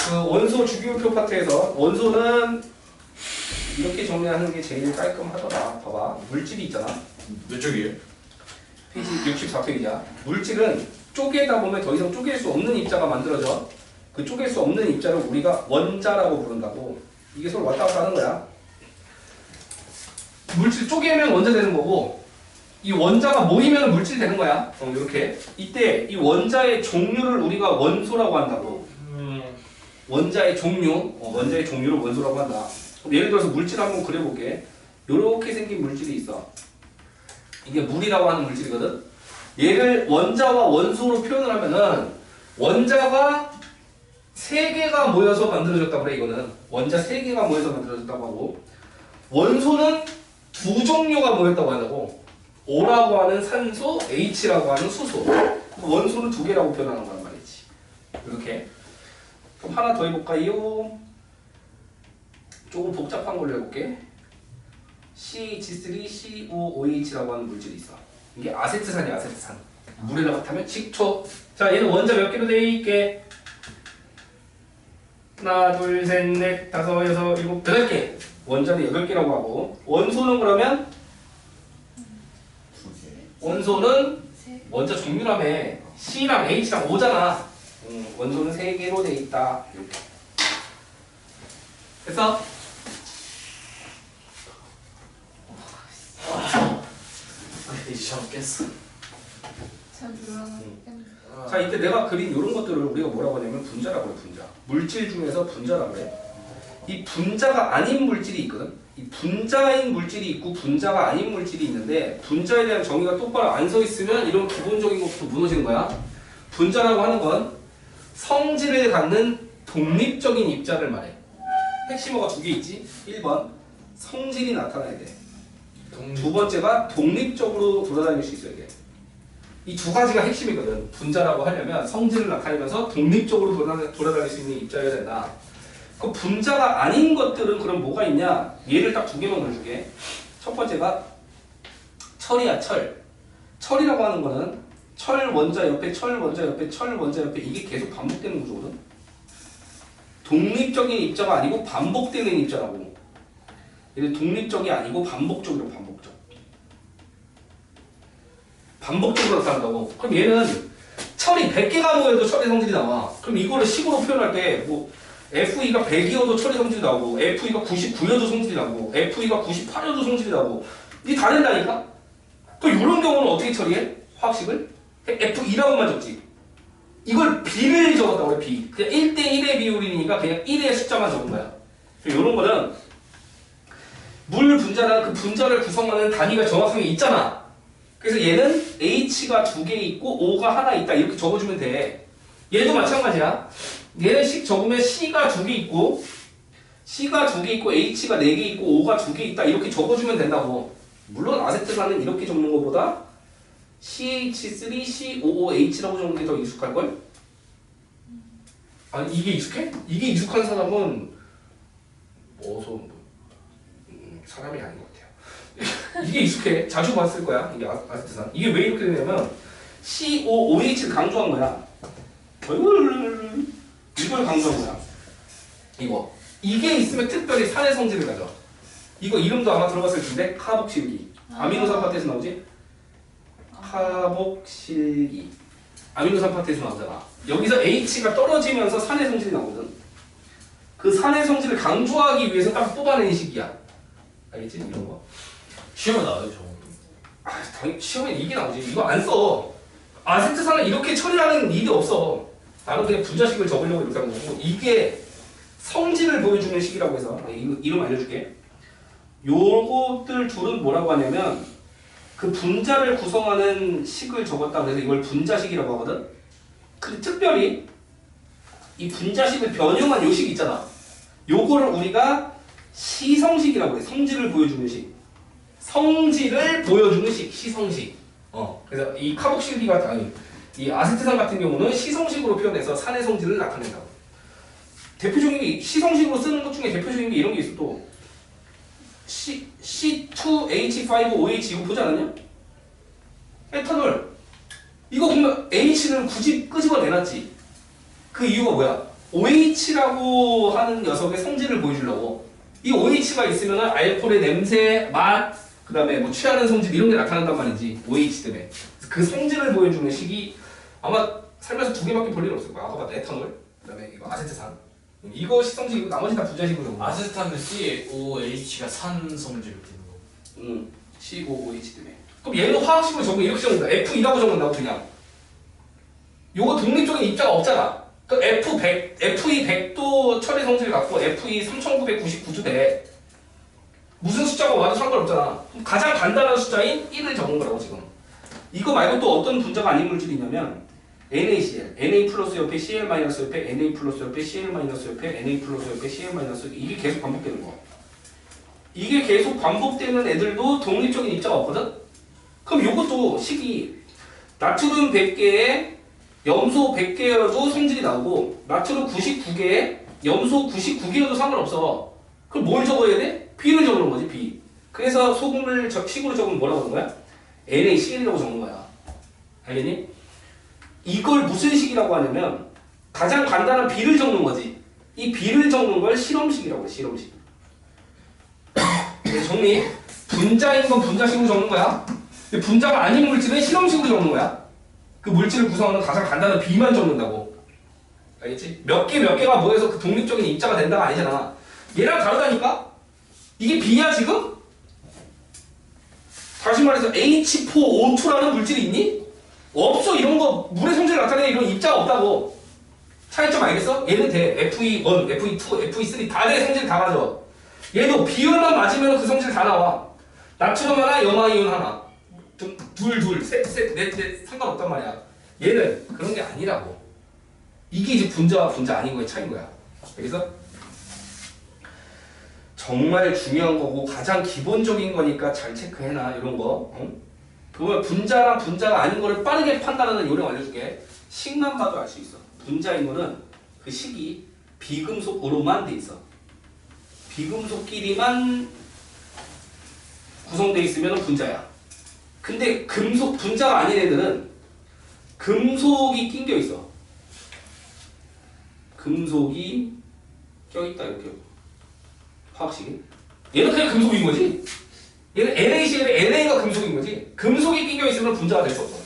그 원소 주기율표 파트에서 원소는 이렇게 정리하는 게 제일 깔끔하더라. 봐봐. 물질이 있잖아. 몇 쪽이에요? 페이지 64페이지야. 물질은 쪼개다 보면 더 이상 쪼갤 수 없는 입자가 만들어져. 그 쪼갤 수 없는 입자를 우리가 원자라고 부른다고. 이게 서로 왔다 갔다 하는 거야. 물질 쪼개면 원자 되는 거고, 이 원자가 모이면 물질이 되는 거야. 이렇게. 이때 이 원자의 종류를 우리가 원소라고 한다고. 원자의 종류, 원자의 종류를 원소라고 한다. 그럼 예를 들어서 물질 한번 그려볼게. 요렇게 생긴 물질이 있어. 이게 물이라고 하는 물질이거든. 얘를 원자와 원소로 표현을 하면은 원자가 3개가 모여서 만들어졌다고 그래. 이거는 원자 3개가 모여서 만들어졌다고 하고, 원소는 2종류가 모였다고 한다고. O라고 하는 산소, H라고 하는 수소. 원소는 2개라고 표현하는 거란 말이지. 이렇게. 그럼 하나 더 해볼까요? 조금 복잡한 걸로 해볼게. CH3COOH라고 하는 물질이 있어. 이게 아세트산이야, 아세트산. 물에다가 타면 식초. 자, 얘는 원자 몇 개로 돼 있게? 하나, 둘, 셋, 넷, 다섯, 여섯, 일곱, 8개. 원자는 8개라고 하고, 원소는 그러면? 원소는 원자 종류라며. C랑 H랑 O잖아. 원소는 3개로 돼 있다. 이렇게. 됐어? 이제 시험 깼어. 자, 이때 내가 그린 이런 것들을 우리가 뭐라고 하냐면 분자라고 해. 분자. 물질 중에서 분자라고 해. 이 분자가 아닌 물질이 있거든. 이 분자인 물질이 있고 분자가 아닌 물질이 있는데, 분자에 대한 정의가 똑바로 안 서 있으면 이런 기본적인 것부터 무너지는 거야. 분자라고 하는 건 성질을 갖는 독립적인 입자를 말해. 핵심어가 2개 있지. 1번 성질이 나타나야 돼. 두 번째가 독립적으로 돌아다닐 수 있어야 돼. 이 2가지가 핵심이거든. 분자라고 하려면 성질을 나타내면서 독립적으로 돌아다닐 수 있는 입자여야 된다. 그 분자가 아닌 것들은 그럼 뭐가 있냐? 얘를 딱 2개만 넣어줄게. 첫 번째가 철이야, 철. 철이라고 하는 거는 철 원자 옆에 철 원자 옆에 철 원자 옆에 이게 계속 반복되는 구조거든. 독립적인 입자가 아니고 반복되는 입자라고. 얘는 독립적이 아니고 반복적으로 반복적. 반복적으로 나타난다고. 그럼 얘는 철이 100개가 모여도 철의 성질이 나와. 그럼 이거를 식으로 표현할 때 뭐 FE가 100이어도 철의 성질이 나오고, FE가 99여도 성질이 나오고, FE가 98여도 성질이 나오고, 이게 다 된다니까? 그럼 이런 경우는 어떻게 처리해? 화학식을? F2라고만 적지. 이걸 B를 적었다고 그래, B. 그냥 1대1의 비율이니까 그냥 1의 숫자만 적은 거야. 이런 거는 물 분자라는 그 분자를 구성하는 단위가 정확하게 있잖아. 그래서 얘는 H가 2개 있고 O가 하나 있다. 이렇게 적어주면 돼. 얘도 마찬가지야. 얘는 식 적으면 C가 2개 있고, C가 2개 있고, H가 4개 있고, O가 2개 있다. 이렇게 적어주면 된다고. 물론 아세트산은 이렇게 적는 것보다 CH3COOH라고 적는 게 더 익숙할걸? 아니, 이게 익숙해? 이게 익숙한 사람은 사람이 아닌 것 같아요. 이게 익숙해. 자주 봤을 거야. 이게 아세트산. 이게 왜 이렇게 되냐면 COOH를 강조한 거야. 이걸 강조한 거야. 이게 있으면 특별히 산의 성질을 가져. 이거 이름도 아마 들어봤을 텐데 카복실기. 아미노산 파트에서 나오지? 카복실기. 아미노산 파트에서 나오잖아. 여기서 H가 떨어지면서 산의 성질이 나오거든. 그 산의 성질을 강조하기 위해서 딱 뽑아낸 식이야. 알겠지? 이런 거. 시험에 나와요, 저거. 당연히 시험에 이게 나오지. 이거 안 써. 아세트산은 이렇게 처리하는 일이 없어. 나는 그냥 분자식을 적으려고 이렇게 한 거고, 이게 성질을 보여주는 식이라고 해서 이름 알려줄게. 요것들 둘은 뭐라고 하냐면 그 분자를 구성하는 식을 적었다고 해서 이걸 분자식이라고 하거든. 근데 특별히 이 분자식을 변형한 요 식 있잖아. 요거를 우리가 시성식이라고 해. 성질을 보여주는 식. 성질을 보여주는 식, 시성식. 그래서 이 카복실기 같은, 이 아세트산 같은 경우는 시성식으로 표현해서 산의 성질을 나타낸다고. 대표적인 게, 시성식으로 쓰는 것 중에 대표적인 게 이런 게 있어. 또 C2H5OH 이거 보지 않았냐? 에탄올. 이거 보면 H를 굳이 끄집어내놨지. 그 이유가 뭐야? OH라고 하는 녀석의 성질을 보여주려고 이 OH가 있으면 알코올의 냄새, 맛, 그 다음에 뭐 취하는 성질 이런 게 나타난단 말이지. OH 때문에. 그 성질을 보여주는 식이 아마 살면서 두 개밖에 볼 일 없을 거야. 아까 봤던 에탄올, 그 다음에 이거 아세트산. 이것이 성질이고 나머지 다 부자식으로. 아세탄은 COH가 산 성질을 띠는 거. COOH 때문에. 그럼 얘는 화학식으로 적으면 이렇게 적는다. F2라고 적는다고 그냥. 요거 독립적인 입자가 없잖아. 그 F100, Fe 100도 처리 성질 갖고 Fe 3999도 돼. 무슨 숫자가 와도 상관없잖아. 그럼 가장 간단한 숫자인 1을 적은 거라고 지금. 이거 말고 또 어떤 분자가 아닌 물질이 있냐면 NaCl, Na 플러스 옆에 Cl 마이너스 옆에 Na 플러스 옆에 Cl 마이너스 옆에 Na 플러스 옆에 Cl 마이너스 이게 계속 반복되는 거. 이게 계속 반복되는 애들도 독립적인 입자가 없거든? 그럼 요것도 식이 나트륨 100개에 염소 100개여도 성질이 나오고 나트륨 99개에 염소 99개여도 상관없어. 그럼 뭘 적어야 돼? B를 적는 거지, B. 그래서 소금을 식으로 적으면 뭐라고 하는 거야? NaCl이라고 적는 거야. 알겠니? 이걸 무슨 식이라고 하냐면 가장 간단한 B를 적는 거지. 이 B를 적는 걸 실험식이라고 해, 실험식. 정리. 분자인 건 분자식으로 적는 거야. 분자가 아닌 물질은 실험식으로 적는 거야. 그 물질을 구성하는 가장 간단한 B만 적는다고. 알겠지? 몇 개가 모여서 그 독립적인 입자가 된다가 아니잖아. 얘랑 다르다니까? 이게 B야 지금? 다시 말해서 H4O2라는 물질이 있니? 없어. 이런 거 물의 성질을 나타내는 이런 입자가 없다고. 차이점 알겠어? 얘는 돼. FE1, FE2, FE3 다 돼. 성질 다 맞아. 얘도 비율만 맞으면 그 성질 다 나와. 나트륨 하나, 염화이온 하나. 둘, 셋, 넷 상관없단 말이야. 얘는 그런 게 아니라고. 이게 이제 분자와 분자 아닌 거의 차이인 거야. 알겠어? 정말 중요한 거고 가장 기본적인 거니까 잘 체크해놔. 이런 거. 응? 그러면 분자랑 분자가 아닌 거를 빠르게 판단하는 요령 알려줄게. 식만 봐도 알 수 있어. 분자인 거는 그 식이 비금속으로만 돼 있어. 비금속끼리만 구성돼 있으면 분자야. 근데 금속 분자가 아닌 애들은 금속이 낀겨 있어. 금속이 껴있다 이렇게. 화학식이. 얘는 그냥 금속인 거지. 얘는 NaCl에 Na가 금속인 거지. 금속이 낀겨 있으면 분자가 될 수 없어.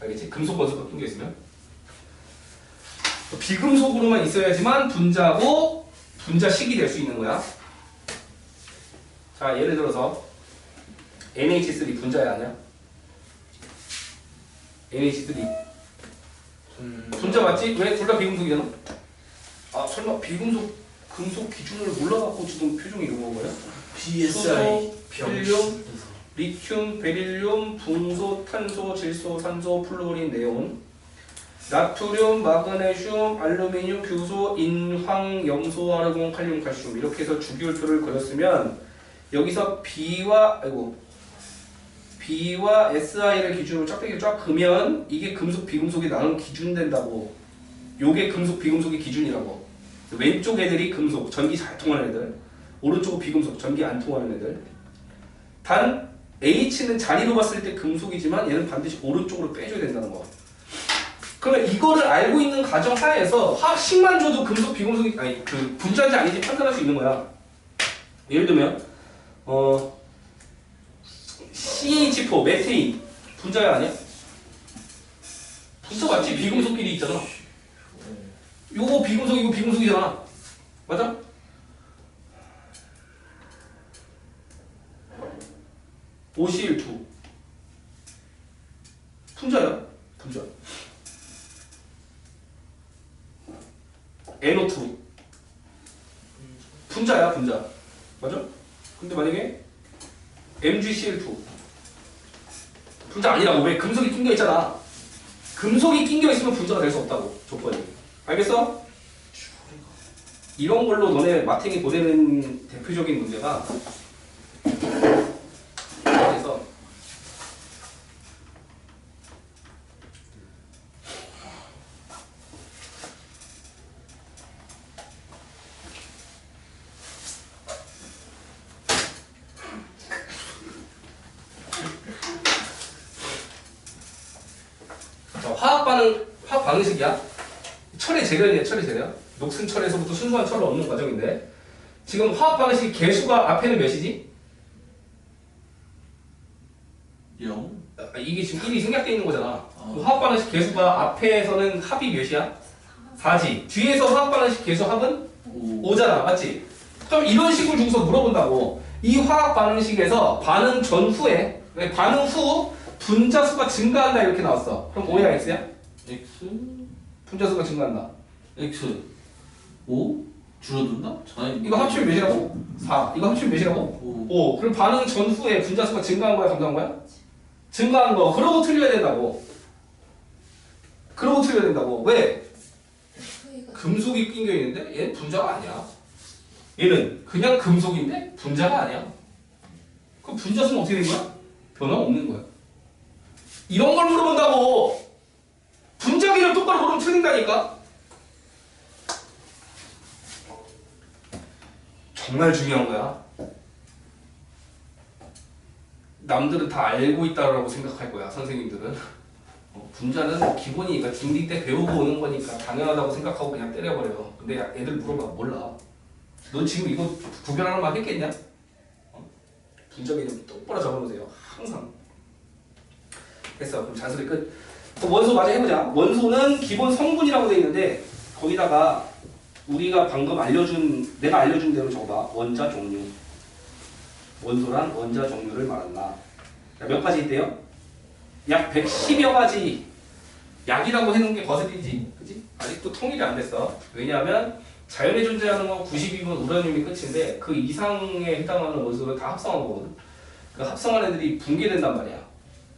알겠지? 금속 원소가 낀겨 있으면. 비금속으로만 있어야지만 분자고 분자식이 될 수 있는 거야. 자, 예를 들어서 NH3 분자야 아니야? NH3 분자 맞지? 왜? 둘 다 비금속이잖아? 아 설마 비금속 금속 기준을 몰라갖고 지금 표정이 이런 건가요? PSI 헬륨, 리튬, 베릴륨, 붕소, 탄소, 질소, 산소, 플루오린, 네온, 나트륨, 마그네슘, 알루미늄, 규소, 인황, 염소, 아르곤, 칼륨, 칼슘 이렇게 해서 주기율표를 그렸으면 여기서 B와 SI를 기준으로 짝대기를 쫙 그으면 이게 금속 비금속이 나는 기준 된다고. 요게 금속 비금속의 기준이라고. 왼쪽 애들이 금속, 전기 잘 통하는 애들, 오른쪽은 비금속, 전기 안 통하는 애들. 단 H는 자리로 봤을 때 금속이지만 얘는 반드시 오른쪽으로 빼줘야 된다는 거. 그러면 이거를 알고 있는 가정 하에서 화학식만 줘도 금속 비금속이 아니 그 분자인지 아닌지 판단할 수 있는 거야. 예를 들면 CH4 메테인 분자야 아니야? 분자 맞지? 비금속끼리 있잖아. 요거 비금속 이거 비금속이잖아. 맞아? OCl2 분자야. 분자. NO2 분자야. 분자. 맞아? 근데 만약에 MgCl2 분자 아니라고. 왜? 금속이 낀겨 있잖아. 금속이 낀겨 있으면 분자가 될 수 없다고. 조건이. 알겠어? 이런 걸로 너네 마탱이 보내는 대표적인 문제가 그래서 화학 반응식이야. 철의 재련이에요. 철의 재련. 녹슨 철에서부터 순수한 철을 얻는 과정인데 지금 화학 방식 개수가 앞에는 몇이지? 0. 이게 지금 1이 생략되어 있는 거잖아. 화학 방식 개수가 앞에서는 합이 몇이야? 4지. 뒤에서 화학 방식 개수 합은 5잖아. 맞지? 그럼 이런 식으로 주고서 물어본다고. 이 화학 반응식에서 반응 전후에 반응 후 분자수가 증가한다 이렇게 나왔어. 그럼 5야 X야? X 분자수가 증가한다. X 5 줄어든다? 이거 합치면 몇이라고? 4. 이거 합치면 몇이라고? 5. 그럼 반응 전후에 분자수가 증가한 거야, 감소한 거야? 증가한 거. 그러고 틀려야 된다고. 그러고 틀려야 된다고. 왜? 금속이 낀겨 있는데 얘는 분자가 아니야. 얘는 그냥 금속인데 분자가 아니야. 그럼 분자수는 어떻게 된 거야? 변화 없는 거야. 이런 걸 물어본다고. 분자기를 똑바로 물으면 틀린다니까. 정말 중요한 거야. 남들은 다 알고 있다라고 생각할 거야. 선생님들은. 분자는 기본이니까 중딩 때 배우고 오는 거니까 당연하다고 생각하고 그냥 때려버려요. 근데 애들 물어봐. 몰라. 너 지금 이거 구별하는 말 했겠냐? 분자 개념 똑바로 적어놓으세요. 항상. 됐어. 그럼 잔소리 끝. 그럼 원소 마저 해보자. 원소는 기본 성분이라고 되어 있는데 거기다가 우리가 방금 내가 알려준 대로 적어봐. 원자 종류. 원소란 원자 종류를 말한다. 몇 가지 있대요? 약 110여 가지. 약이라고 해놓은 게 거슬리지. 그치? 아직도 통일이 안 됐어. 왜냐하면 자연에 존재하는 건 92분 우라늄이 끝인데 그 이상에 해당하는 원소를 다 합성한 거거든. 그 합성한 애들이 붕괴된단 말이야.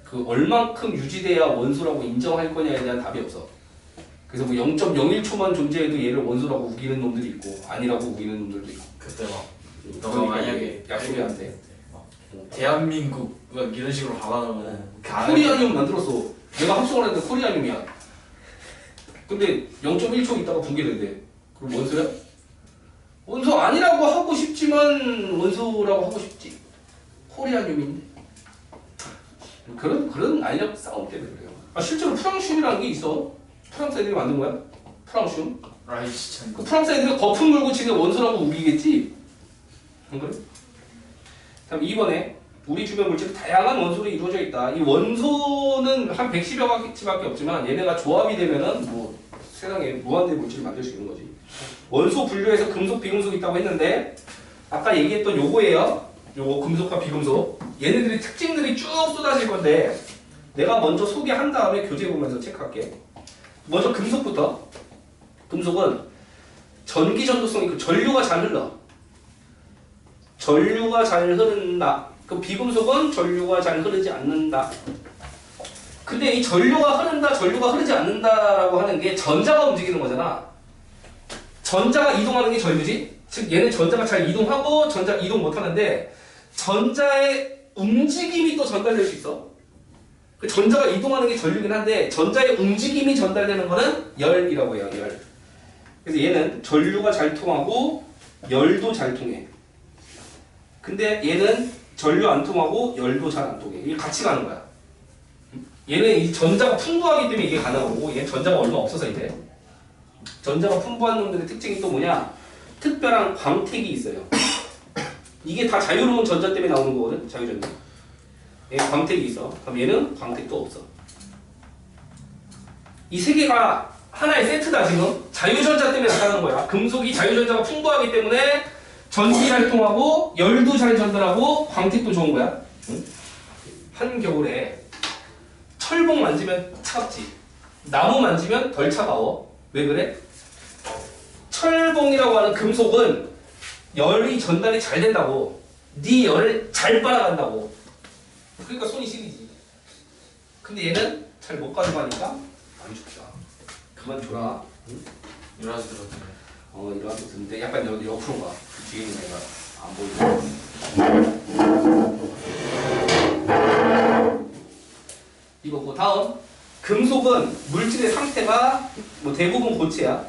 그 얼만큼 유지돼야 원소라고 인정할 거냐에 대한 답이 없어. 그래서 뭐 0.01초만 존재해도 얘를 원소라고 우기는 놈들이 있고 아니라고 우기는 놈들도 있고. 그때 막 너가 그러니까 만약에 약속이 안 돼. 대한민국 막 이런 식으로 박아놓으면 코리아늄 만들었어. 내가 합성을 했는데 코리아늄이야. 근데 0.1초 있다가 붕괴된대. 그럼 원소야? 원소 아니라고 하고 싶지만 원소라고 하고 싶지. 코리아늄인데. 그런 알력 싸움 때문에 그래요. 실제로 프랑슘이라는 게 있어. 프랑스 애들이 만든 거야. 프랑슘. 라이스 그 프랑스 애들이 거품 물고 치는 원소라고 우기겠지. 안 그래? 다음 2번에 우리 주변 물질은 다양한 원소로 이루어져 있다. 이 원소는 한 110여 가지밖에 없지만 얘네가 조합이 되면은 뭐 세상에 무한대 물질을 만들 수 있는 거지. 원소 분류에서 금속, 비금속 있다고 했는데 아까 얘기했던 요거예요. 요거 금속과 비금속. 얘네들의 특징들이 쭉 쏟아질 건데 내가 먼저 소개한 다음에 교재 보면서 체크할게. 먼저 금속부터. 금속은 전기 전도성이 있고 전류가 잘 흘러. 전류가 잘 흐른다. 그 비금속은 전류가 잘 흐르지 않는다. 근데 이 전류가 흐른다, 전류가 흐르지 않는다라고 하는 게 전자가 움직이는 거잖아. 전자가 이동하는 게 전류지. 즉 얘는 전자가 잘 이동하고 전자가 이동 못하는데 전자의 움직임이 또 전달될 수 있어. 그 전자가 이동하는 게 전류긴 한데 전자의 움직임이 전달되는 거는 열이라고 해요. 열. 그래서 얘는 전류가 잘 통하고 열도 잘 통해. 근데 얘는 전류 안 통하고 열도 잘 안 통해. 이게 같이 가는 거야. 얘는 이 전자가 풍부하기 때문에 이게 가능하고 얘는 전자가 얼마 없어서 이제 전자가 풍부한 놈들의 특징이 또 뭐냐? 특별한 광택이 있어요. 이게 다 자유로운 전자 때문에 나오는 거거든. 자유전자. 얘 광택이 있어. 그럼 얘는 광택도 없어. 이 세 개가 하나의 세트다 지금. 자유전자 때문에 나타나는 거야. 금속이 자유전자가 풍부하기 때문에 전기 잘 통하고 열도 잘 전달하고 광택도 좋은 거야. 응? 한겨울에 철봉 만지면 차갑지. 나무 만지면 덜 차가워. 왜 그래? 철봉이라고 하는 금속은 열이 전달이 잘 된다고. 네 열을 잘 빨아간다고. 그러니까 손이 시리지. 근데 얘는 잘 못 가져가니까 안 줍다. 그만 줘라. 응? 이라서 들었네. 이러면서 듣는데 약간 옆으로 가. 그 뒤에 있는 애가 안 보이고. 이거고 다음. 금속은 물질의 상태가 뭐 대부분 고체야.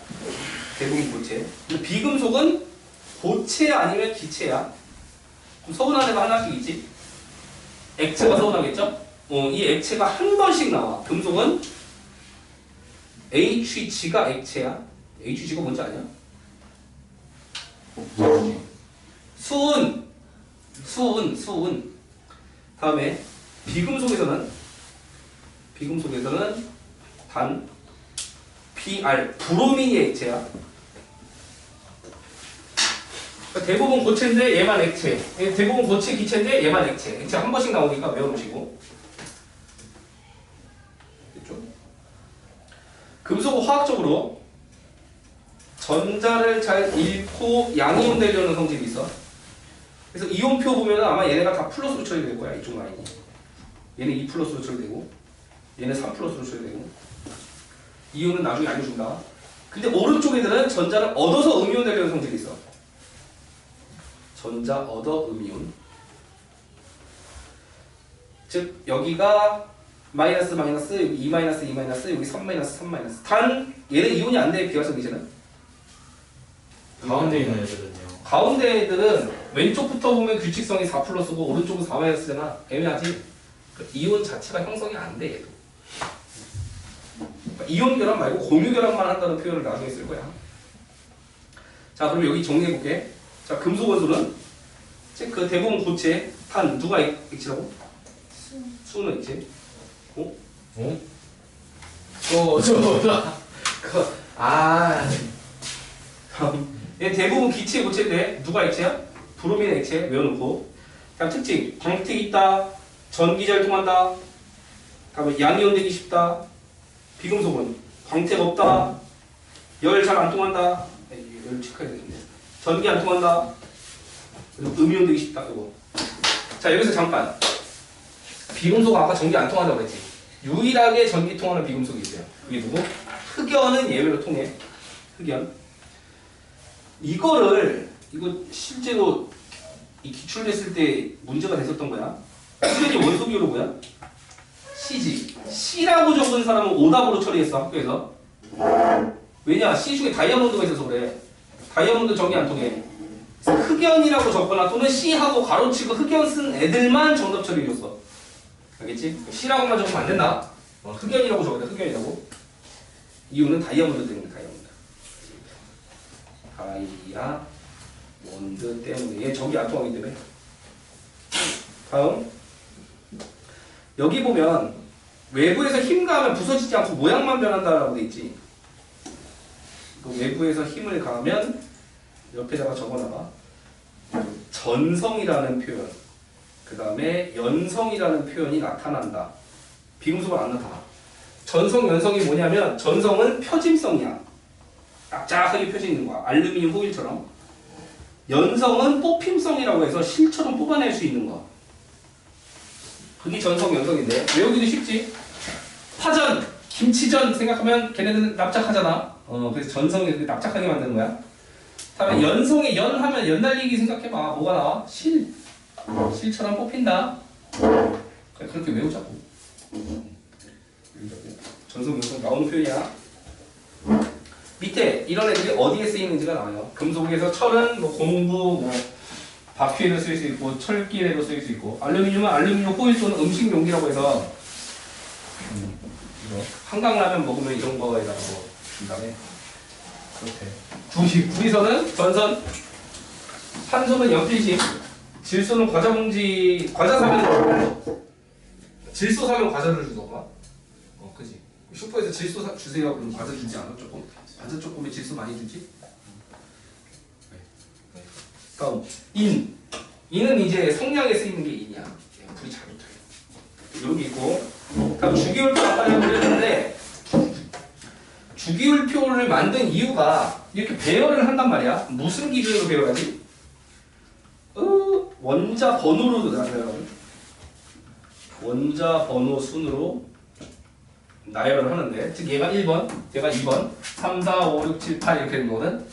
대부분 고체. 근데 비금속은 고체 아니면 기체야. 그럼 서운한 애가 하나씩 있지. 액체가 서운하겠죠? 이 액체가 한 번씩 나와. 금속은 HG가 액체야. HG가 뭔지 아냐? 수은. 다음에 비금속에서는 단 Br 브로민이 액체야. 대부분 고체인데 얘만 액체. 대부분 고체 기체인데 얘만 액체. 액체 한 번씩 나오니까 외워놓으시고. 됐죠? 금속은 화학적으로 전자를 잘 잃고 양이온 되려는 성질이 있어. 그래서 이온표 보면 아마 얘네가 다 플러스로 처리될 거야. 이쪽 라인이. 얘는 2 플러스로 처리되고 얘는 3 플러스로 처리되고. 이온은 나중에 알려준다. 근데 오른쪽 애들은 전자를 얻어서 음이온 되려는 성질이 있어. 전자 얻어 음이온. 즉 여기가 마이너스 여기 2 마이너스 여기 3 마이너스 단 얘는 이온이 안 돼. 비활성 기체는 가운데 있는 애들은요. 가운데 애들은 왼쪽부터 보면 규칙성이 4 플러스고 오른쪽은 4 마이너스잖아. 애매하지? 그러니까 이온 자체가 형성이 안 돼. 얘도. 그러니까 이온 결합 말고 공유 결합만 한다는 표현을 나중에 쓸 거야. 자 그럼 여기 정리해볼게. 자 금속 원소는 그 대부분 고체 탄 누가 액체라고? 수는 액체. 어? 어? 얘 대부분 기체 고체인데 누가 액체야? 브로민 액체 외워놓고. 그냥 특징 광택 있다. 전기 잘 통한다. 다음에 양이온 되기 쉽다. 비금속은 광택 없다. 열 잘 안 통한다. 열 체크해야 되는데. 전기 안 통한다. 그리고 음이온 되기 쉽다. 이거. 자 여기서 잠깐. 비금속 아까 전기 안 통한다고 그랬지. 유일하게 전기 통하는 비금속이 있어요. 그게 누구? 흑연은 예외로 통해. 흑연. 이거 실제로 이 기출됐을 때 문제가 됐었던 거야. 흑연이 원소 비율은 뭐야? C지. C라고 적은 사람은 오답으로 처리했어 학교에서. 왜냐? C 중에 다이아몬드가 있어서 그래. 다이아몬드 전기 안 통해. 그래서 흑연이라고 적거나 또는 C하고 가로치고 흑연 쓴 애들만 정답 처리해줬어. 알겠지? C라고만 적으면 안 된다. 흑연이라고 적어야 돼. 흑연이라고. 이유는 다이아몬드 때문에 다이아몬드 때문에. 얘 전기 안 통하기 때문에. 다음. 여기 보면 외부에서 힘 가하면 부서지지 않고 모양만 변한다라고 돼 있지. 그 외부에서 힘을 가하면 옆에다가 적어놔봐. 전성이라는 표현, 그 다음에 연성이라는 표현이 나타난다. 비금속은 안 나타나. 전성, 연성이 뭐냐면 전성은 표짐성이야. 납작하게 펴져 있는 거야. 알루미늄 호일처럼. 연성은 뽑힘성이라고 해서 실처럼 뽑아낼 수 있는 거. 그게 전성, 연성인데 외우기도 쉽지. 파전, 김치전 생각하면 걔네들은 납작하잖아. 그래서 전성이 납작하게 만드는 거야. 다음에 연성에 연하면 연날리기 생각해봐. 뭐가 나와? 실처럼 뽑힌다. 그렇게 외우자고. 전성, 연성 나오는 표현이야. 밑에 이런 애들이 어디에 쓰이는지가 나와요. 금속에서 철은 뭐 공구, 바퀴에도 쓰일 수 있고 철길에도 쓰일 수 있고, 알루미늄은 알루미늄 호일 또는 음식 용기라고 해서 이거 한강라면 먹으면 이런 거에다가 뭐 준 다음에 그렇대. 구리선은 전선, 산소는 연필심, 질소는 과자봉지, 과자 사면 질소 사면 과자를 주던가? 그지. 슈퍼에서 질소 주세요 그럼 과자 주지 않아? 조금? 과자 조금에 질소 많이 주지? 다음 인은 이제 성냥에 쓰이는 게 인이야. 불이 잘 붙어요. 이런 게 있고. 다음 주기율표 아까 내가 그렸는데 주기율표를 만든 이유가 이렇게 배열을 한단 말이야. 무슨 기준으로 배열하지? 원자 번호로 나열하거든. 원자 번호 순으로 나열을 하는데, 즉 얘가 1번, 얘가 2번, 3, 4, 5, 6, 7, 8 이렇게 되는 거거든.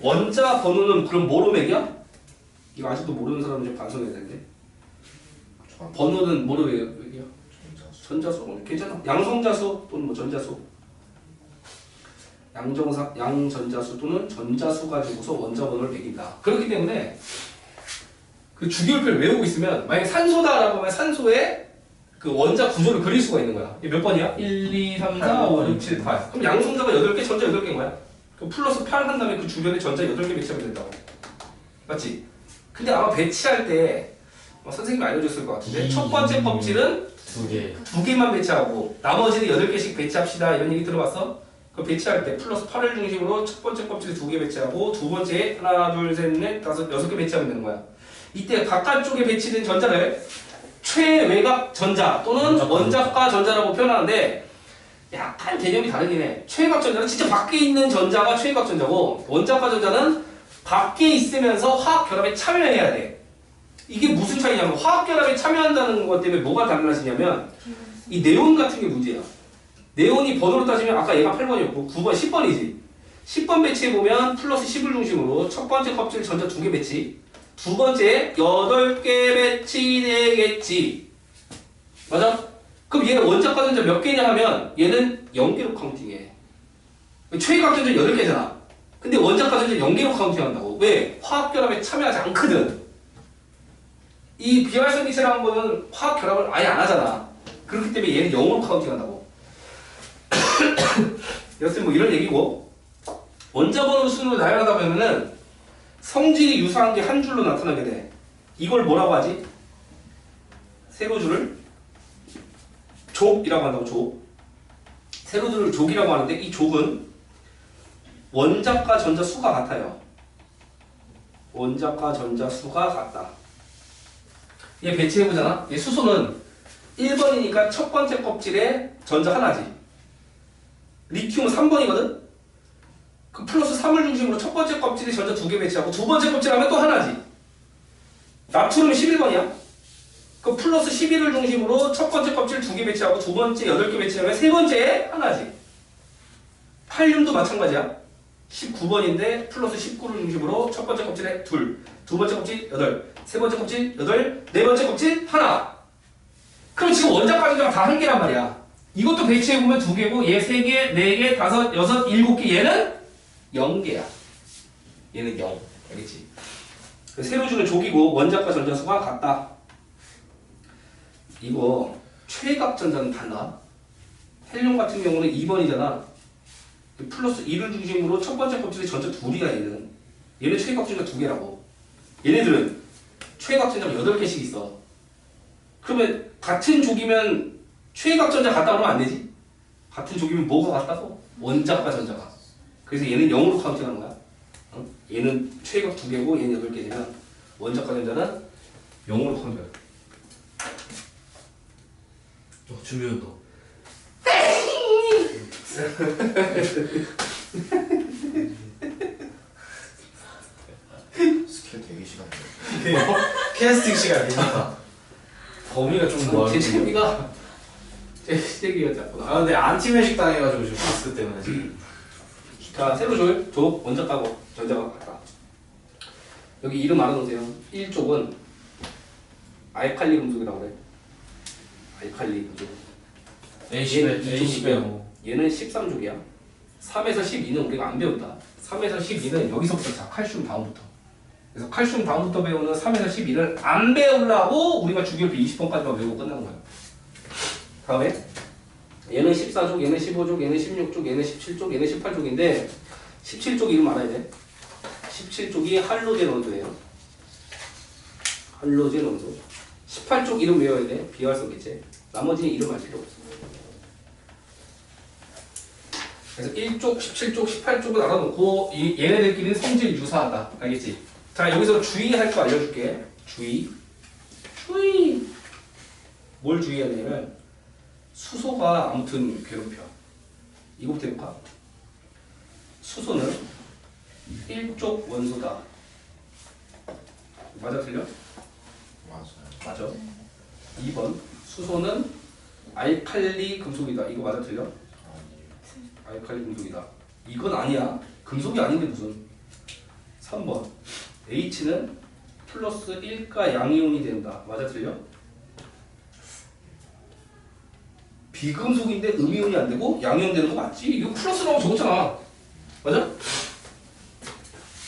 원자 번호는 그럼 뭐로 매겨? 이거 아직도 모르는 사람은 좀 반성해야 되는데. 번호는 뭐로 매겨? 전자수. 괜찮아. 양성자수 또는 뭐 전자수. 양전자수 또는 전자수 가지고서 원자 번호를 매긴다. 그렇기 때문에 그 주기율표를 외우고 있으면 만약에 산소다라고 하면 산소의 그 원자 구조를 그릴 수가 있는 거야. 이게 몇 번이야? 1, 2, 3, 4, 5, 6, 7, 8. 그럼 양성자가 8개, 전자 8개인 거야. 그 플러스 8 한 다음에 그 주변에 전자 8개 배치하면 된다고. 맞지? 근데 아마 배치할 때 선생님이 알려줬을 것 같은데 첫 번째 껍질은 2개. 2개만 배치하고 나머지는 8개씩 배치합시다 이런 얘기 들어봤어? 그 배치할 때 플러스 8을 중심으로 첫 번째 껍질에 2개 배치하고 두 번째에 하나 둘 셋 넷 다섯 6개 배치하면 되는 거야. 이때 바깥쪽에 배치된 전자를 최외곽 전자 또는 원자과 전자라고 표현하는데 약간 개념이 다르긴 해. 최외곽 전자는 진짜 밖에 있는 전자가 최외곽 전자고 원자과 전자는 밖에 있으면서 화학 결합에 참여해야 돼. 이게 무슨 차이냐면 화학 결합에 참여한다는 것 때문에 뭐가 달라지냐면 이 네온 같은 게 문제야. 네온이 번호로 따지면 아까 얘가 8번이었고 9번 10번이지. 10번 배치해보면 플러스 10을 중심으로 첫 번째 껍질 전자 2개 배치, 두 번째 8개 배치되겠지. 맞아? 그럼 얘는 원자과 전자 몇 개냐 하면 얘는 0개로 카운팅해. 최외곽 전자 8개잖아. 근데 원자과 전자 0개로 카운팅한다고. 왜? 화학 결합에 참여하지 않거든. 이 비활성 기체라는 거는 화학 결합을 아예 안 하잖아. 그렇기 때문에 얘는 0으로 카운팅한다고. 여튼 뭐 이런 얘기고, 원자번호 순으로 나열하다 보면은 성질이 유사한 게 한 줄로 나타나게 돼. 이걸 뭐라고 하지? 세로줄을 족이라고 한다고. 족. 세로줄을 족이라고 하는데 이 족은 원자과 전자 수가 같아요. 원자과 전자 수가 같다. 얘 배치해보잖아. 얘 수소는 1번이니까 첫 번째 껍질에 전자 하나지. 리튬은 3번이거든? 그 플러스 3을 중심으로 첫 번째 껍질에 전자 2개 배치하고 두 번째 껍질 하면 또 하나지. 나트륨은 11번이야. 그 플러스 11을 중심으로 첫 번째 껍질 2개 배치하고 두 번째 8개 배치하면 세 번째에 하나지. 칼륨도 마찬가지야. 19번인데 플러스 19를 중심으로 첫 번째 껍질에 둘, 두 번째 껍질 8, 세 번째 껍질 8, 네 번째 껍질 하나. 그럼 지금 원자과 전자가 다 한 개란 말이야. 이것도 배치해보면 2개고 얘 3개, 4개, 5, 6, 7개 얘는 0개야. 얘는 0. 알겠지? 세로줄은 족이고 원자과 전자수가 같다. 이거 최외곽 전자는 달라. 헬륨 같은 경우는 2번이잖아. 플러스 1을 중심으로 첫 번째 껍질에 전자 둘이야. 얘는 최외곽 전자 2개라고. 얘네들은 최외곽 전자가 8개씩 있어. 그러면 같은 족이면 최외곽 전자 같다 그러면 안 되지? 같은 족이면 뭐가 같다고? 원자과 전자가. 그래서 얘는 0으로 카운팅하는 거야. 어? 얘는 최외곽 2개고 얘는 8개지만 원자과 전자는 0으로 카운팅해. 준비운동. 스킬 되게 시간이네. 캐스팅 시간 괜찮다. 범위가 좀 넓어. 제 채비가 작구나. 아 근데 안티매식 당해가지고 지금 마스크 때문에 지금. 자, 세로줄, 족, 원자과고 전자가 같다. 여기 이름 알아놓으세요. 1족은 알칼리 금속이라고 그래. 알칼리 금속. A10에 얘는 13족이야. 3에서 12는 우리가 안 배웠다. 3에서 12는 여기서부터 자, 칼슘 다음부터. 그래서 칼슘 다음부터 배우는 3에서 12를 안 배우려고 우리가 주기율표 20번까지만 외우고 끝나는 거야. 다음에 얘는 14족, 얘는 15족, 얘는 16족, 얘는 17족, 얘는 18족인데 17족 이름 알아야 돼. 17족이 할로젠 원소예요. 할로젠 원소. 18족 이름 외워야 돼. 비활성 기체. 나머지는 이름 알 필요 없어. 그래서 1족, 17족, 18족을 알아놓고 얘네들끼리는 성질이 유사하다. 알겠지? 자, 여기서 주의할 거 알려줄게. 주의. 뭘 주의해야 되냐면 수소가 아무튼 괴롭혀. 이거부터 해볼까? 수소는 1족 원소다. 맞아, 틀려? 맞아요. 맞아. 2번 수소는 알칼리 금속이다. 이거 맞아, 틀려? 알칼리 금속이다. 이건 아니야. 금속이 아닌데 무슨. 3번 H는 플러스 1가 양이온이 된다. 맞아, 틀려? 비금속인데 음이온이 안 되고 양이온 되는 거 맞지? 이거 플러스 나오면 적었잖아. 맞아?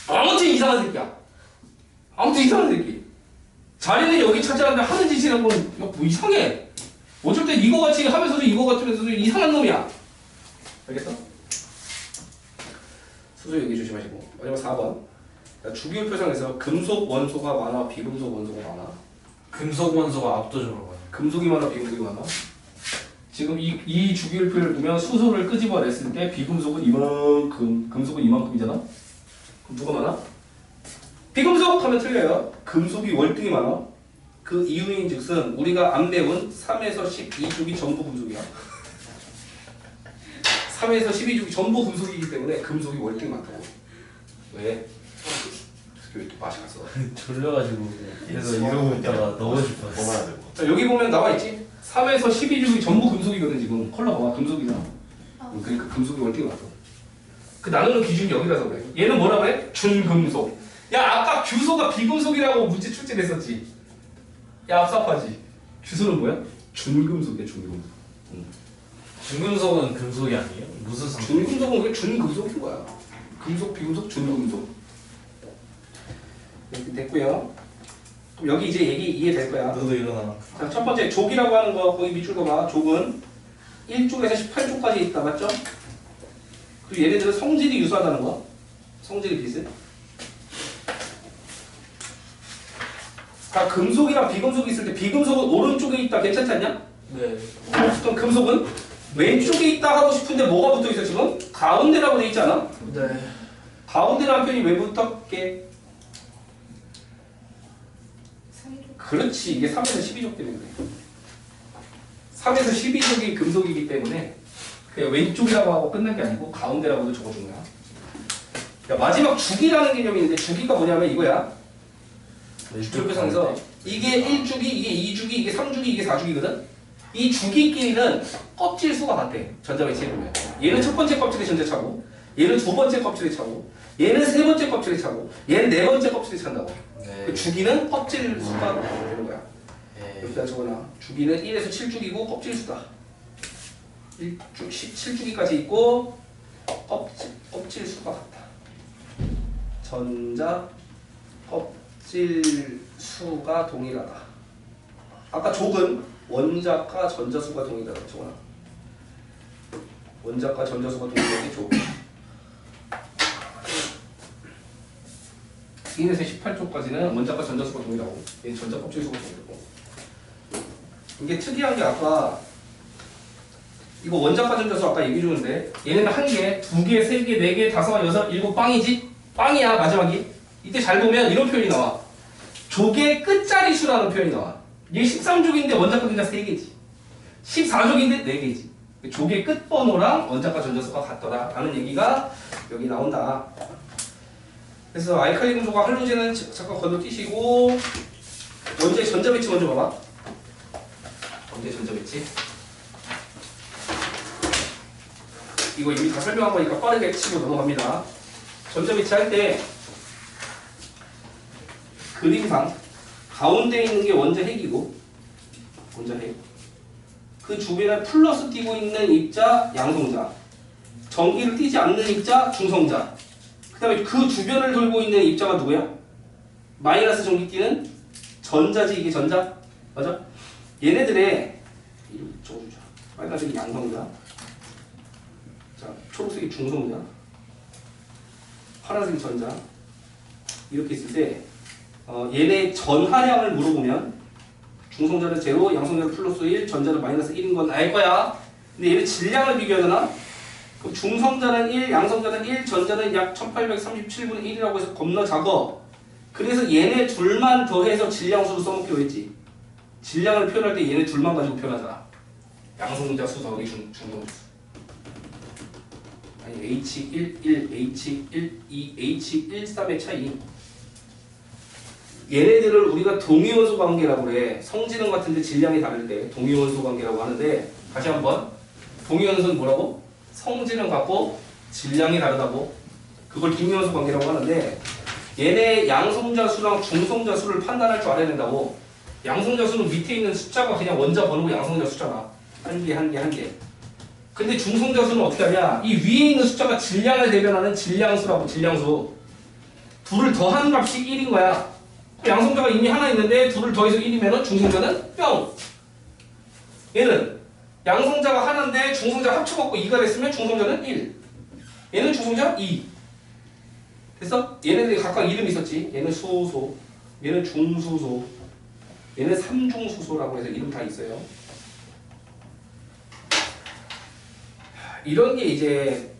아무튼 이상한 새끼야. 아무튼 이상한 새끼. 자리는 여기 차지하는데 하는 짓이라고 뭐 이상해. 어쩔 때 이거 같이 하면서도 이거 같으면서도 이상한 놈이야. 알겠어? 수소 여기 조심하시고. 마지막 4번. 주기율표상에서 금속 원소가 많아, 비금속 원소가 많아? 금속 원소가 압도적으로 많아요. 금속이 많아, 비금속이 많아? 지금 이 주기율표를 보면 수소를 끄집어냈을 때 비금속은 이만큼, 금속은 이만큼이잖아? 그럼 누가 많아? 비금속 하면 틀려요. 금속이 월등히 많아. 그 이유인 즉슨 우리가 안 배운 3에서 12주기 전부 금속이야. 3에서 12주기 전부 금속이기 때문에 금속이 월등히 많다고. 왜? 왜 또 맛이 갔어? 졸려가지고 그래서 이러고 있다가 너무 싶었어. 먹어야 되고. 자, 여기 보면 나와있지? 3에서 12주기 전부 금속이거든 지금. 컬러가 금속이잖아. 그러니까 금속이 월등히 많아. 그 나누는 기준이 여기라서 그래. 얘는 뭐라 그래? 준금속. 야 아까 규소가 비금속이라고 문제 출제됐었지. 야 압삽하지. 규소는 뭐야? 준금속이야 준금속. 중금속은 금속이 아니에요? 무슨 상태? 준금속은 그게 준금속인 거야. 금속, 비금속, 준금속. 이렇게 됐고요. 그럼 여기 이제 얘기 이해될 거야. 너도 일어나. 자, 첫 번째 족이라고 하는 거 거기 밑줄 거 봐. 족은 1족에서 18족까지 있다. 맞죠? 그리고 얘네들은 성질이 유사하다는 거. 성질이 비슷. 자, 금속이랑 비금속이 있을 때 비금속은 오른쪽에 있다. 괜찮지 않냐? 네. 그럼 금속은 왼쪽에 있다 하고 싶은데 뭐가 붙어 있어 지금? 가운데라고 돼 있지 않아? 네. 가운데라는 표현이 왜 붙었게? 그렇지. 이게 3에서 12족 때문에 그래. 3에서 12족이 금속이기 때문에 그냥 왼쪽이라고 하고 끝난 게 아니고 가운데라고도 적어준 거야. 야, 마지막 주기라는 개념이 있는데 주기가 뭐냐면 이거야. 주기표상에서 이게 1주기, 이게 2주기, 이게 3주기, 이게 4주기거든? 이 주기끼리는 껍질 수가 같대. 전자매치에 보면. 얘는 첫 번째 껍질에 전자차고 얘는 두 번째 껍질에 차고 얘는 세 번째 껍질에 차고 얘는 네 번째 껍질에 찬다고. 네. 그 주기는 껍질 수가 되는 거야. 네. 여기다 적어놔. 주기는 1에서 7주기고 껍질 수다. 1주, 17주기까지 있고 껍질 수가 같다. 전자 껍질 수가 동일하다. 아까 족은 원자과 전자수가 동일하다. 적어놔. 원자과 전자수가 동일한 게 족. 1에서 18쪽까지는 원자과 전자수가 동일하고 얘는 전자 껍질 수가 동일하고. 이게 특이한 게 아까 이거 원자과 전자수 아까 얘기 주는데 얘네는 한 개, 두 개, 세 개, 네 개, 다섯, 여섯, 일곱 빵이지? 빵이야 마지막이. 이때 잘 보면 이런 표현이 나와. 족의 끝자리 수라는 표현이 나와. 얘 13족인데 원자과 전자 3개지. 14족인데 4개지. 족의 끝번호랑 원자과 전자수가 같더라 라는 얘기가 여기 나온다. 그래서 알칼리 금속과 할로젠은 잠깐 건너뛰시고 원자의 전자배치 먼저 봐봐. 원자의 전자배치. 이거 이미 다 설명한 거니까 빠르게 치고 넘어갑니다. 전자배치 할 때 그림상 가운데 있는 게 원자 핵이고 원자 핵. 그 주변에 플러스 띄고 있는 입자 양성자. 전기를 띄지 않는 입자 중성자. 그 다음에 그 주변을 돌고 있는 입자가 누구야? 마이너스 전기 띄는 전자지. 이게 전자? 맞아? 얘네들의 이름 적어주자. 빨간색이 양성자. 자, 초록색이 중성자. 파란색이 전자. 이렇게 있을 때 얘네 전하량을 물어보면 중성자는 0, 양성자는 플러스 1, 전자는 마이너스 1인 건 알 거야. 근데 얘네 질량을 비교하잖아? 그럼 중성자는 1, 양성자는 1, 전자는 약 1837분의 1이라고 해서 겁나 작아. 그래서 얘네 둘만 더해서 질량수로 써먹기로 했지. 질량을 표현할 때 얘네 둘만 가지고 표현하잖아. 양성자 수 더하기 중성자 수. 아니 H11, H12, H13의 차이. 얘네들을 우리가 동위원소 관계라고 그래. 성질은 같은데 질량이 다를 때 동위원소 관계라고 하는데 다시 한번 동위원소는 뭐라고? 성질은 같고 질량이 다르다고. 그걸 동위원소 관계라고 하는데 얘네 양성자 수랑 중성자 수를 판단할 줄 알아야 된다고. 양성자 수는 밑에 있는 숫자가 그냥 원자 번호고 양성자 숫자가 한 개 한 개 한 개. 근데 중성자 수는 어떻게 하냐? 이 위에 있는 숫자가 질량을 대변하는 질량수라고. 질량수. 둘을 더한 값이 1인 거야. 양성자가 이미 하나 있는데 둘을 더해서 1이면 중성자는 뿅. 얘는 양성자가 하나인데 중성자 합쳐갖고 2가 됐으면 중성자는 1. 얘는 중성자 2. 그래서 얘네들이 각각 이름이 있었지. 얘는 수소, 얘는 중수소, 얘는 삼중수소라고 해서 이름 다 있어요. 이런 게 이제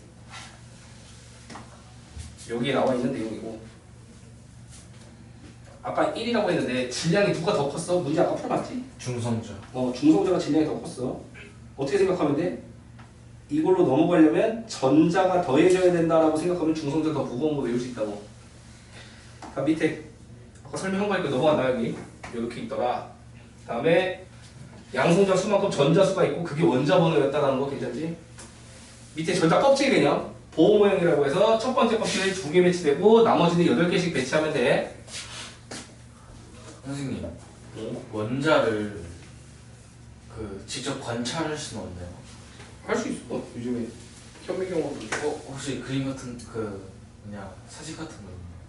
여기에 나와 있는 내용이고, 아까 1이라고 했는데 질량이 누가 더 컸어? 문제 아까 풀어봤지? 중성자. 중성자가 질량이 더 컸어. 어떻게 생각하면 돼? 이걸로 넘어가려면 전자가 더해져야 된다라고 생각하면 중성자가 더 무거운 거 외울 수 있다고. 자, 밑에 아까 설명한 거니까 넘어간다. 여기 이렇게 있더라. 다음에 양성자 수만큼 전자 수가 있고 그게 원자 번호였다라는 거 괜찮지? 밑에 전자 껍질 개념 보호 모형이라고 해서 첫 번째 껍질에 2개 배치되고 나머지는 8개씩 배치하면 돼. 선생님, 원자를 직접 관찰할 수는 없나요? 할 수 있어. 요즘에 현미경으로 혹시 그림 같은 그냥 사진 같은 거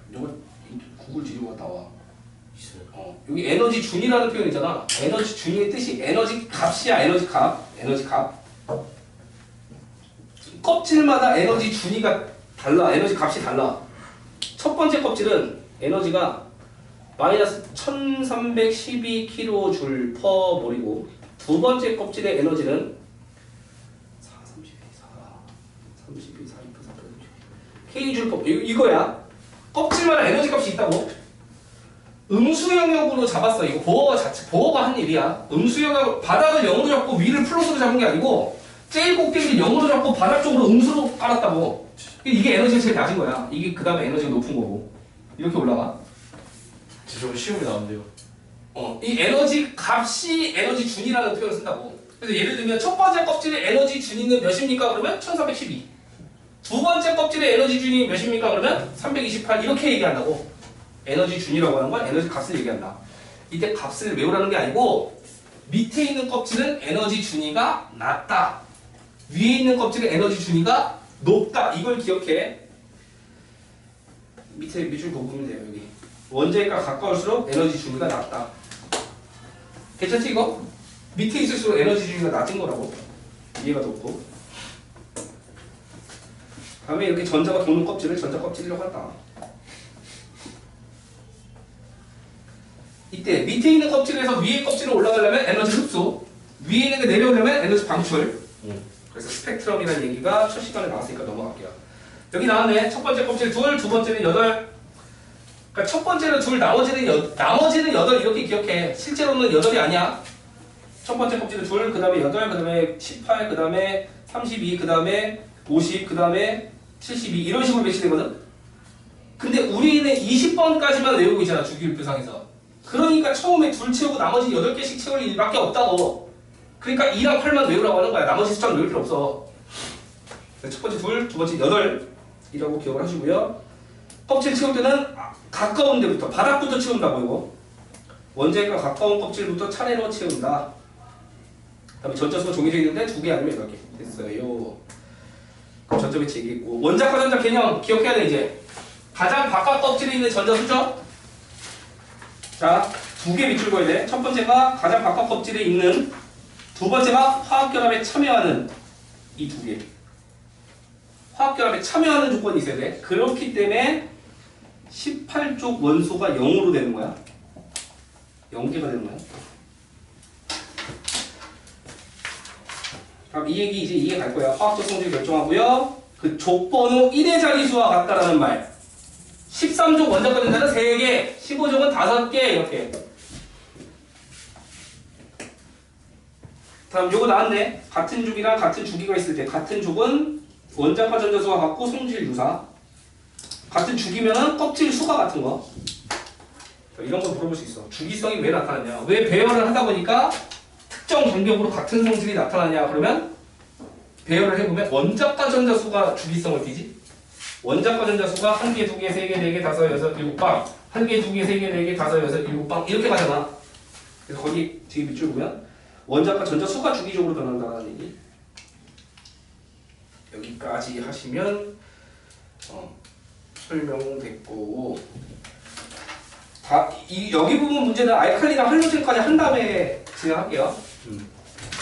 이거 구글 뒤져봐 나와. 있어요? 여기 에너지 준이라는 표현 있잖아. 에너지 준의 뜻이 에너지 값이야. 에너지 값. 에너지 값. 껍질마다 에너지 준위가 달라. 에너지 값이 달라. 첫 번째 껍질은 에너지가 마이너스 1312kJ/몰이고 두 번째 껍질의 에너지는 32, 4, 32, 4, 4, 이거야. 껍질마다 에너지 값이 있다고. 음수 영역으로 잡았어. 이거 보어가 한 일이야. 음수 영역 바닥을 0으로 잡고 위를 플러스로 잡은 게 아니고 제일 꼭대기를 0으로 잡고 바닥 쪽으로 음수로 깔았다고. 이게 에너지가 제일 낮은 거야. 이게 그 다음에 에너지가 높은 거고. 이렇게 올라가. 저거 시험에 나온대요. 이 에너지 값이 에너지 준이라는 표현을 쓴다고. 그래서 예를 들면 첫 번째 껍질의 에너지 준위는 몇입니까? 그러면 1312. 두 번째 껍질의 에너지 준위 몇입니까? 그러면 328. 이렇게 얘기한다고. 에너지 준이라고 하는 건 에너지 값을 얘기한다. 이때 값을 외우라는 게 아니고 밑에 있는 껍질은 에너지 준위가 낮다. 위에 있는 껍질은 에너지 준위가 높다. 이걸 기억해. 밑에 밑줄 보면 돼요. 여기. 원자핵과 가까울수록 에너지 준위가 낮다. 괜찮지 이거? 밑에 있을수록 에너지 준위가 낮은 거라고. 이해가 높고. 다음에 이렇게 전자가 도는 껍질을 전자 껍질이라고 한다. 이때 밑에 있는 껍질에서 위에 껍질로 올라가려면 에너지 흡수, 위에 있는 게 내려오려면 에너지 방출. 그래서 스펙트럼이라는 얘기가 첫 시간에 나왔으니까 넘어갈게요. 여기 나왔네. 첫 번째 껍질 둘, 두 번째는 8. 그러니까 첫 번째는 둘, 나머지는 8 이렇게 기억해. 실제로는 8이 아니야. 첫 번째 껍질은 둘, 그 다음에 8, 그 다음에 18, 그 다음에 32, 그 다음에 50, 그 다음에 72 이런 식으로 배치되거든. 근데 우리는 20번까지만 외우고 있잖아. 주기율표상에서. 그러니까 처음에 둘 채우고 나머지 8개씩 채울 일밖에 없다고. 그러니까 2랑 8만 외우라고 하는 거야. 나머지 숫자는 외울 필요 없어. 첫 번째 둘, 두 번째 8이라고 기억을 하시고요. 껍질 채울 때는 가까운 데부터, 바닥부터 채운다고 이거. 원자핵과 가까운 껍질부터 차례로 채운다. 다음에 전자수가 정해져 있는데 2개 아니면 8개. 됐어요. 그럼 전자 배치 얘기했고. 원자과 전자 개념 기억해야 돼 이제. 가장 바깥 껍질에 있는 전자 수죠? 자, 2개 밑줄 그어야 돼. 첫 번째가 가장 바깥 껍질에 있는, 두 번째가 화학결합에 참여하는 이 2개. 화학결합에 참여하는 조건이 있어야 돼. 그렇기 때문에 18쪽 원소가 0으로 되는 거야. 0개가 되는 거야. 그럼 이 얘기 이제 이해 갈 거야. 화학적 성질 결정하고요. 그 족번호 1의 자리수와 같다라는 말. 13족 원자과 전자는 3개, 15족은 5개 이렇게. 다음 요거 나왔네. 같은 족이랑 같은 주기가 있을 때 같은 족은 원자과 전자수가 같고 성질 유사. 같은 주기면은 껍질 수가 같은 거. 이런 거 물어볼 수 있어. 주기성이 왜 나타나냐? 왜 배열을 하다 보니까 특정 간격으로 같은 성질이 나타나냐? 그러면 배열을 해보면 원자과 전자수가 주기성을 띠지. 원자과 전자수가 1개, 2개, 3개, 4개, 5, 6, 7방 1개, 2개, 3개, 4개, 5, 6, 7방 이렇게 가잖아. 그래서 거기 뒤에 밑줄 보면 원자과 전자수가 주기적으로 변한다는 얘기. 여기까지 하시면 설명됐고, 여기 부분 문제는 알칼리나 할로젠까지 한 다음에 진행할게요.